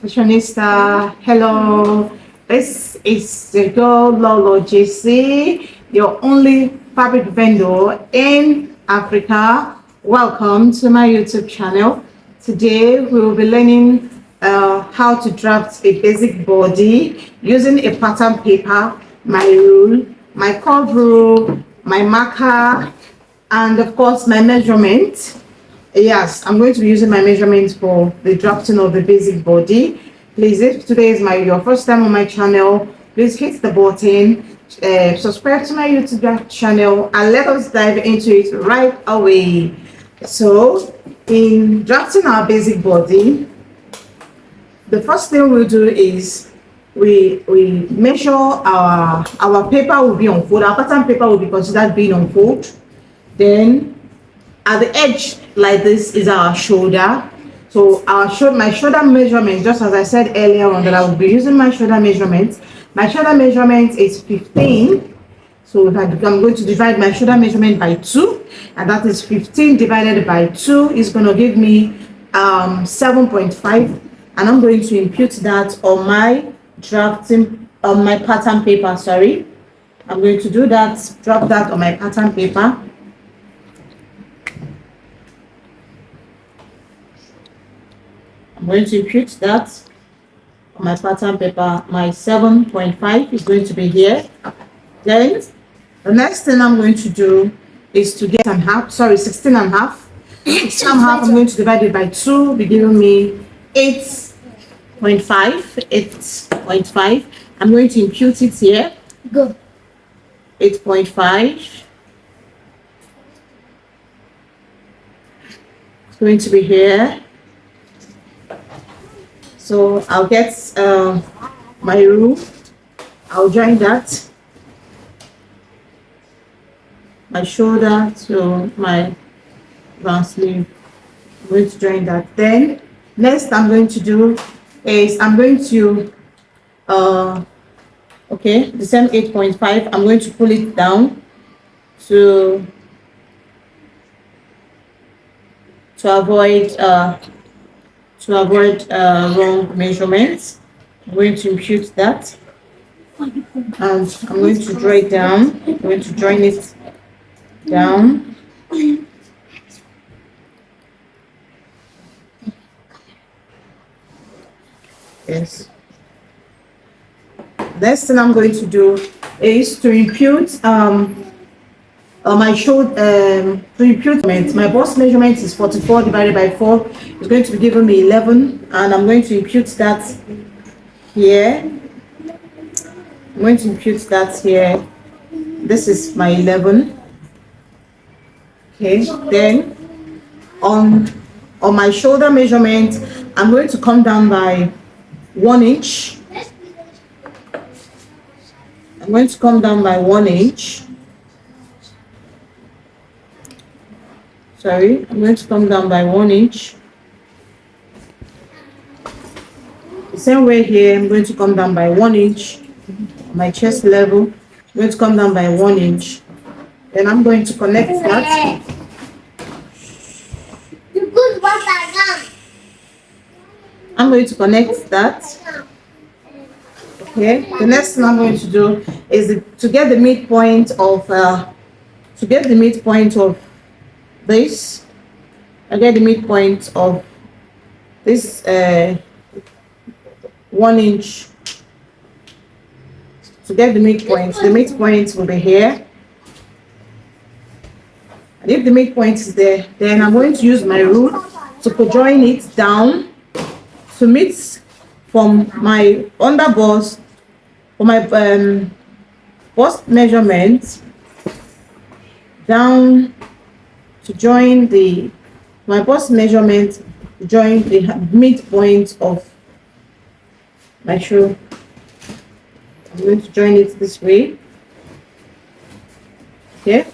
Fashionista, hello. This is the girl Lolo JC, your only fabric vendor in Africa. Welcome to my YouTube channel. Today we will be learning how to draft a basic body using a pattern paper, my rule, my curve rule, my marker, and of course my measurement. Yes, I'm going to be using my measurements for the drafting of the basic body. Please, if today is your first time on my channel, please hit the button, subscribe to my YouTube channel, and let us dive into it right away. So, in drafting our basic body, the first thing we'll do is we measure our paper will be on fold. Our pattern paper will be considered being on fold. Then at the edge like this is our shoulder. So my shoulder measurement, just as I said earlier on that I will be using my shoulder measurement. My shoulder measurement is 15. So if I'm going to divide my shoulder measurement by 2, and that is 15 divided by 2 is going to give me 7.5, and I'm going to impute that on my pattern paper. Sorry, I'm going to do that, drop that on my pattern paper. I'm going to impute that on my pattern paper. My 7.5 is going to be here. Then the next thing I'm going to do is to get 16 and a half. 16 and a half, I'm going to divide it by 2, be giving me 8.5. 8.5. I'm going to impute it here. Go. 8.5. It's going to be here. So I'll get my rule, I'll join that, my shoulder to my round sleeve. I'm going to join that. Then next I'm going to do is I'm going to the same 8.5, I'm going to pull it down to avoid wrong measurements. I'm going to impute that, and I'm going to draw it down. I'm going to join it down. Yes. Next thing I'm going to do is to impute my shoulder, to impute my bust measurement is 44 divided by 4. It's going to be giving me 11, and I'm going to impute that here. I'm going to impute that here. This is my 11. Okay, then on my shoulder measurement, I'm going to come down by 1 inch. I'm going to come down by 1 inch. Sorry, I'm going to come down by 1 inch. The same way here, I'm going to come down by 1 inch. My chest level, I'm going to come down by 1 inch. Then I'm going to connect that. I'm going to connect that. Okay. The next thing I'm going to do is to get the midpoint of this. I get the midpoint of this 1 inch. To get the midpoint will be here. And if the midpoint is there, then I'm going to use my rule to join it down to meet from my under bust, for my bust measurement down to join my bust measurement, join the midpoint of my shoe. I'm going to join it this way. Okay,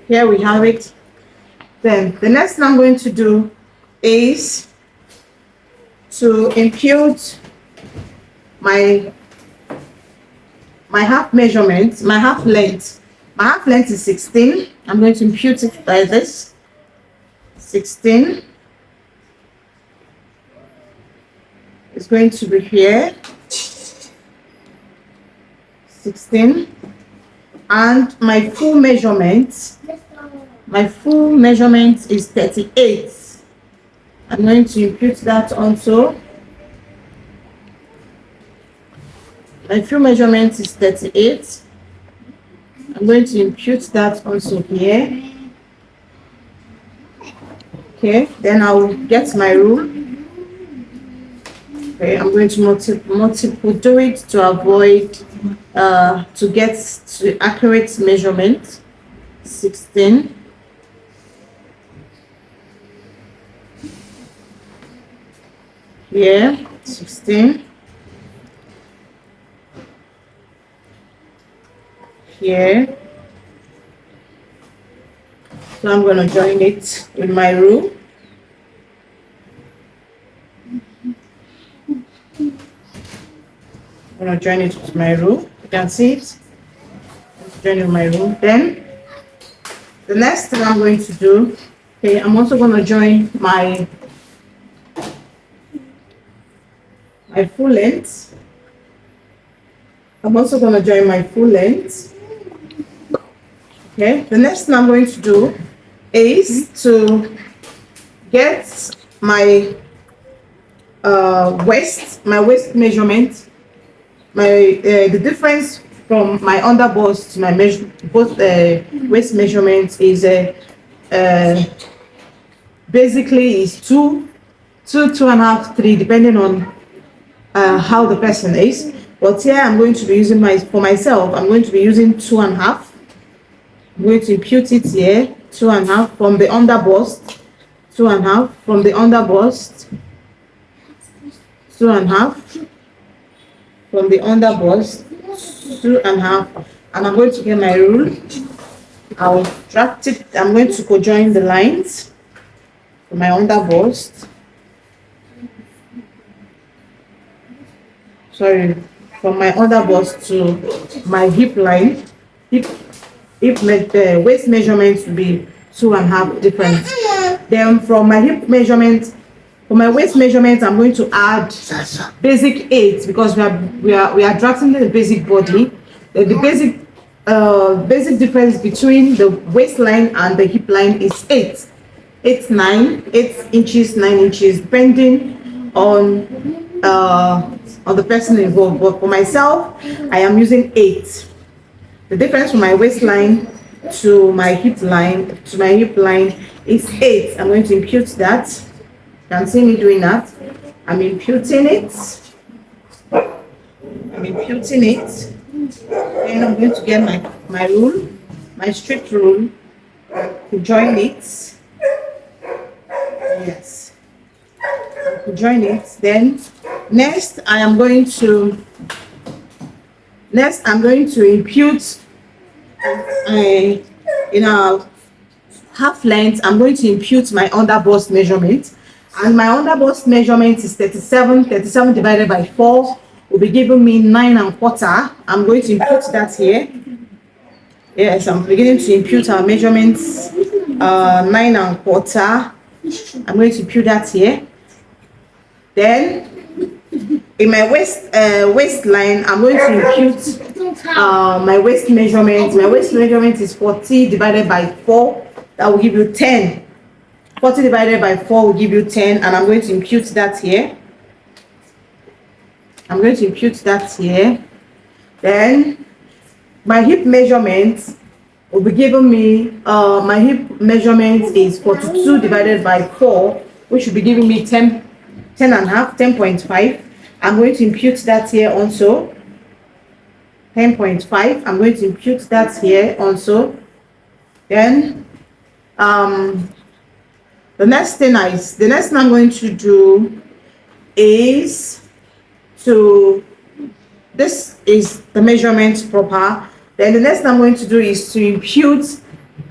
here we have it. Then the next thing I'm going to do is to impute my half measurement, my half length. My half length is 16. I'm going to impute it by this 16. is going to be here, 16. And my full measurement is 38. I'm going to impute that onto. My full measurement is 38. I'm going to impute that also here. Okay, then I'll get my rule. Okay, I'm going to multiple do it to avoid to get to accurate measurement. 16. Here, 16. Here. So I'm going to join it with my rule. I'm going to join it with my rule. You can see it. Let's join it with my rule. Then the next thing I'm going to do, okay, I'm also going to join my full length. I'm also going to join my full length. Okay, the next thing I'm going to do is to get my waist measurement, the difference from my underbust to my waist measurement is basically is 2.5, 3, depending on how the person is. But here I'm going to be using for myself, I'm going to be using 2.5. I'm going to impute it here, 2.5 from the underbust, 2.5 from the underbust, 2.5 from the underbust, 2.5, and I'm going to get my rule. I'll draft it. I'm going to co-join the lines for my underbust. Sorry, from my underbust to my hip line. If the waist measurement will be 2.5 different. Then from my hip measurement, for my waist measurement, I'm going to add basic 8 because we are drafting the basic body. The basic difference between the waistline and the hip line is 8 inches, 9 inches, depending on the person involved. But for myself, I am using 8. The difference from my waistline to my hip line is 8. I'm going to impute that. You can see me doing that. I'm imputing it. Then I'm going to get my rule, my strict rule, to join it. Yes. To join it. Then next I'm going to impute in a half length. I'm going to impute my underbust measurement, and my underbust measurement is 37 divided by 4 will be giving me 9.25. I'm going to impute that here. Yes, I'm beginning to impute our measurements, 9.25. I'm going to impute that here. Then in my waistline, I'm going to impute my waist measurement. My waist measurement is 40 divided by 4. That will give you 10. 40 divided by 4 will give you 10, and I'm going to impute that here. Then my hip measurement will be giving me, my hip measurement is 42 divided by 4, which will be giving me 10.5. I'm going to impute that here also. 10.5. I'm going to impute that here also. Then the next thing I'm going to do is this is the measurement proper. Then the next thing I'm going to do is to impute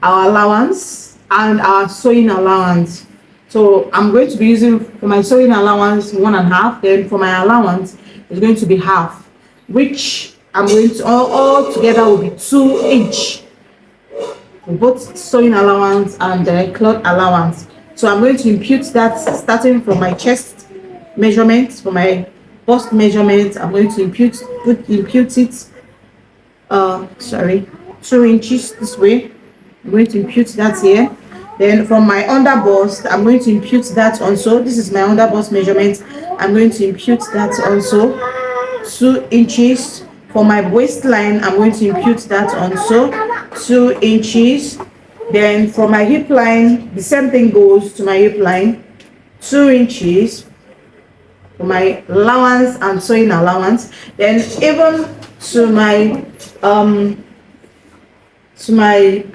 our allowance and our sewing allowance. So I'm going to be using for my sewing allowance 1.5. Then for my allowance it's going to be half, which I'm going to all together will be 2 each. Both sewing allowance and the cloth allowance. So I'm going to impute that starting from my chest measurements for my bust measurement, I'm going to impute it, sorry, 2 inches this way. I'm going to impute that here. Then from my under bust, I'm going to impute that also. This is my under bust measurement. I'm going to impute that also, 2 inches. For my waistline, I'm going to impute that also, 2 inches. Then for my hip line, the same thing goes to my hip line, 2 inches for my allowance and sewing allowance. Then even to my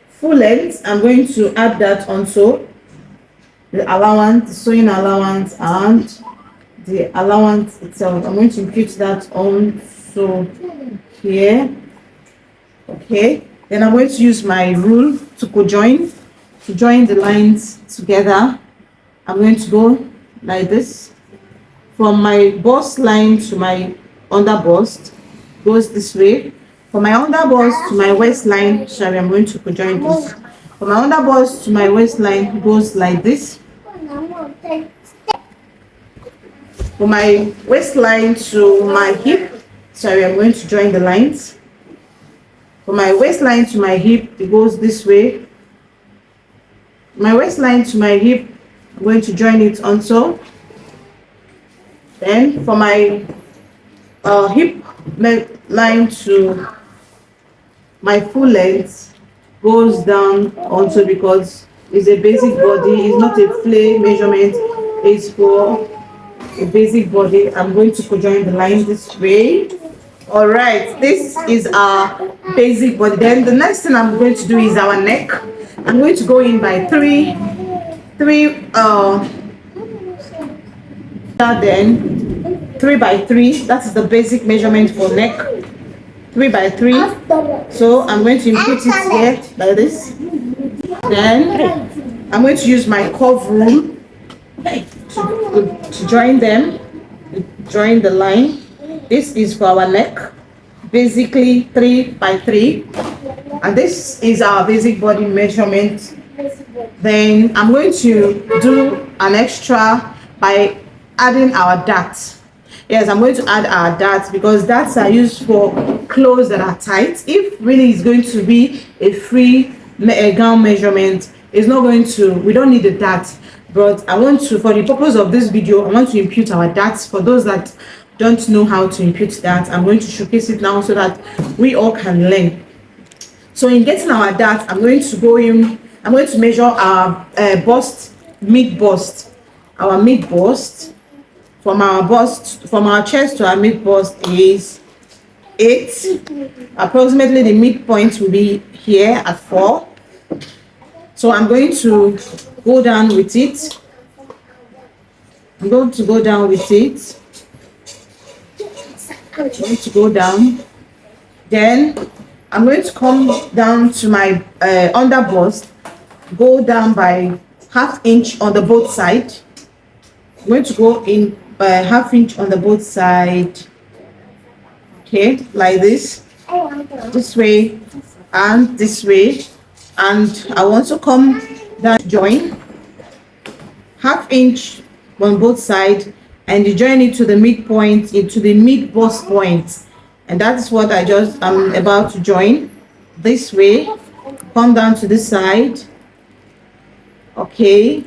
full length, I'm going to add that also, the allowance, the sewing allowance, and the allowance itself. I'm going to impute that also here. Okay, then I'm going to use my rule to join the lines together. I'm going to go like this. From my bust line to my under bust goes this way. From my under bust to my waistline, sorry, I'm going to join this. From my under bust to my waistline goes like this. From my waistline to my hip, sorry, I'm going to join the lines. From my waistline to my hip, it goes this way. My waistline to my hip, I'm going to join it also. Then for my hip line to my full length goes down also, because it's a basic body, it's not a flay measurement, it's for a basic body. I'm going to join the line this way. All right, this is our basic body. Then the next thing I'm going to do is our neck. I'm going to go in by three then 3 by 3, that is the basic measurement for neck, 3 by 3. So I'm going to input it here like this. Then I'm going to use my curve rule to join them, join the line. This is for our neck, basically 3 by 3, and this is our basic body measurement. Then I'm going to do an extra by adding our darts. Yes, I'm going to add our darts, because darts are used for clothes that are tight. If really it's going to be a free gown measurement, it's not going to, we don't need the darts. But I want to, for the purpose of this video, I want to impute our darts. For those that don't know how to impute that, I'm going to showcase it now so that we all can learn. So in getting our darts, I'm going to go in, I'm going to measure our bust, mid bust. Our mid bust, from our chest to our mid bust is 8. Approximately the midpoint will be here at 4. So I'm going to go down with it. I'm going to go down with it. I'm going to go down. Then I'm going to come down to my under bust, go down by ½ inch on the both side. I'm going to go in by ½ inch on the both side. Okay, like this way and this way. And I want to come down, join ½ inch on both sides, and you join it to the midpoint, into the mid bust point. And that is what I'm about to join. This way, come down to this side. Okay,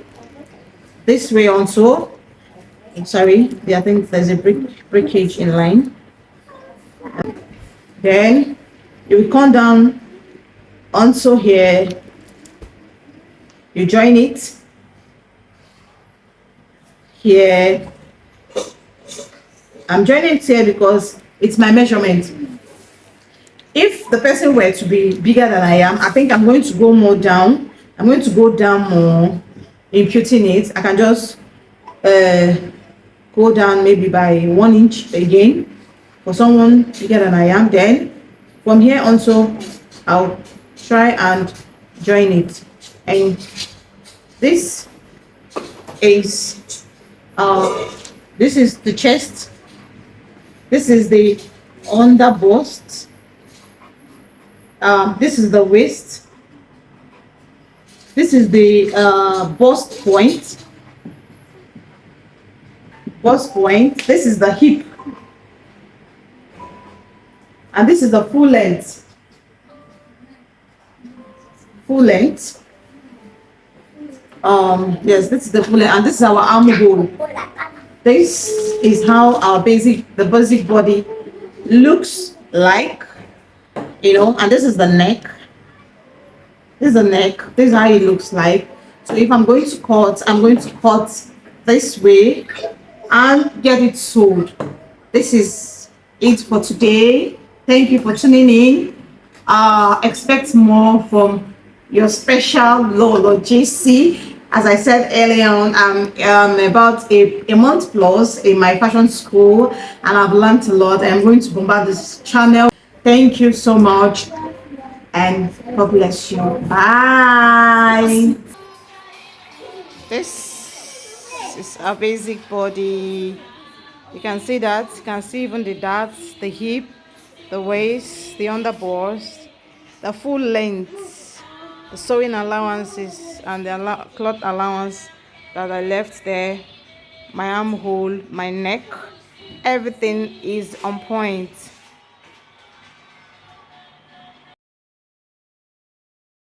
this way also. I'm sorry, I think there's a breakage in line. Then you will come down also here. You join it here. I'm joining it here because it's my measurement. If the person were to be bigger than I am, I think I'm going to go more down. I'm going to go down more, imputing it. I can just go down maybe by 1 inch again for someone bigger than I am. Then from here also, I'll try and join it. And this is the chest. This is the under bust. This is the waist. This is the bust point. bust point. This is the hip, and this is the full length. Full length. Yes, this is the full length, and this is our armhole. This is how our the basic body looks like, you know, and this is the neck. This is the neck. This is how it looks like. So if I'm going to cut, I'm going to cut this way and get it sold. This is it for today. Thank you for tuning in. Expect more from your special Lolo JC. As I said earlier on, I'm about a month plus in my fashion school, and I've learned a lot. I'm going to bombard this channel. Thank you so much, and God bless you. Bye. This is our basic body. You can see that. You can see even the darts, the hip, the waist, the underbust, the full length, the sewing allowances, and the cloth allowance that I left there, my armhole, my neck. Everything is on point.